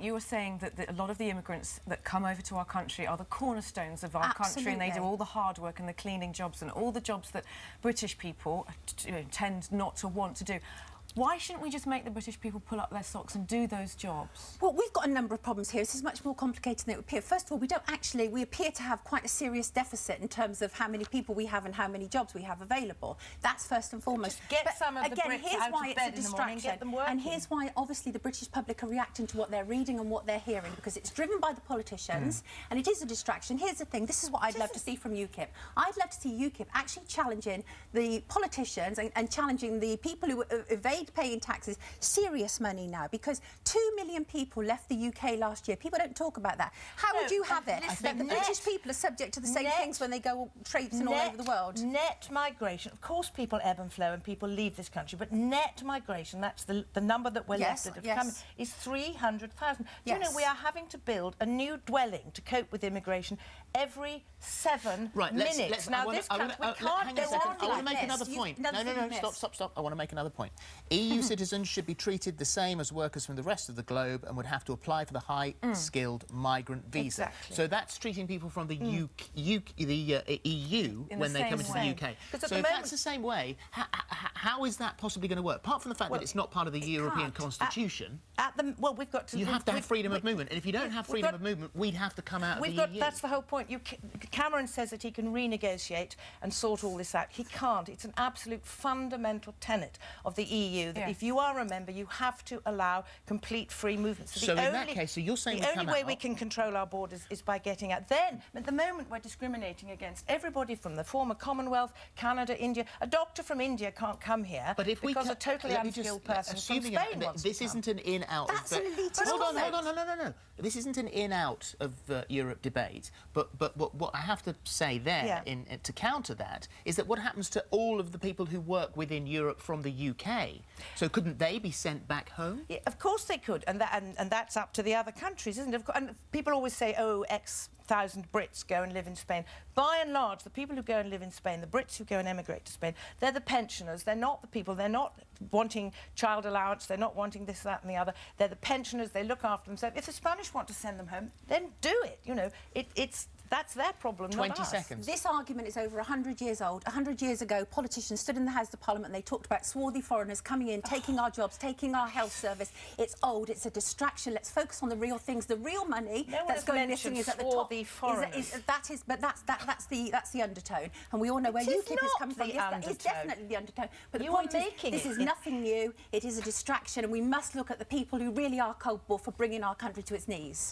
You were saying that a lot of the immigrants that come over to our country are the cornerstones of our country, and they do all the hard work and the cleaning jobs and all the jobs that British people tend not to want to do. Why shouldn't we just make the British people pull up their socks and do those jobs? Well, we've got a number of problems here. This is much more complicated than it would appear. First of all, we appear to have quite a serious deficit in terms of how many people we have and how many jobs we have available. That's first and foremost. Just get some of the Brits out of bed in the morning and get them working. And here's why, obviously, the British public are reacting to what they're reading and what they're hearing, because it's driven by the politicians, and it is a distraction. Here's the thing. This is what I'd love to see from UKIP. I'd love to see UKIP actually challenging the politicians and challenging the people who evade paying taxes. Serious money now, because 2 million people left the UK last year. People don't talk about that. How would you have it that the British people are subject to the same things when they go traipsing all over the world? Net migration. Of course, people ebb and flow and people leave this country, but net migration, that's the number that we're left that have come, is 300,000. Do you know we are having to build a new dwelling to cope with immigration every 7 minutes. Now, this country, we can't go on. I want to make another point. No, stop. I want to make another point. EU citizens should be treated the same as workers from the rest of the globe and would have to apply for the high-skilled migrant visa. Exactly. So that's treating people from the EU when they come into the UK. So if that's the same way, how is that possibly going to work? Apart from the fact that it's not part of the European Constitution. We've got to... You have to have freedom of movement, and if you don't have freedom of movement, we'd have to come out of the EU. That's the whole point. Cameron says that he can renegotiate and sort all this out. He can't. It's an absolute fundamental tenet of the EU that if you are a member, you have to allow complete free movement. So in that case, so you're saying the only way we can control our borders is by getting out. Then, at the moment, we're discriminating against everybody from the former Commonwealth, Canada, India. A doctor from India can't come here because a totally unskilled person from Spain wants to come. This isn't an in-out... That's an elitist. Hold on, no. This isn't an in-out of Europe debate, but what I have to say there, to counter that, is that what happens to all of the people who work within Europe from the UK? So couldn't they be sent back home? Yeah, of course they could, and that's up to the other countries, isn't it? And people always say, oh, X thousand Brits go and live in Spain. By and large, the people who go and live in Spain, the Brits who go and emigrate to Spain, they're the pensioners. They're not the people. They're not wanting child allowance. They're not wanting this, that, and the other. They're the pensioners. They look after themselves. If the Spanish want to send them home, then do it. You know, that's their problem, not 20 ours. seconds. This argument is over 100 years old. 100 years ago, politicians stood in the House of Parliament and they talked about swarthy foreigners coming in, taking our jobs, taking our health service. It's old. It's a distraction. Let's focus on the real things. The real money that's going missing is at the top. That's the undertone, and we all know where UKIP is coming from. Yes, that is definitely the undertone. But the point is, this is nothing new. It is a distraction, and we must look at the people who really are culpable for bringing our country to its knees.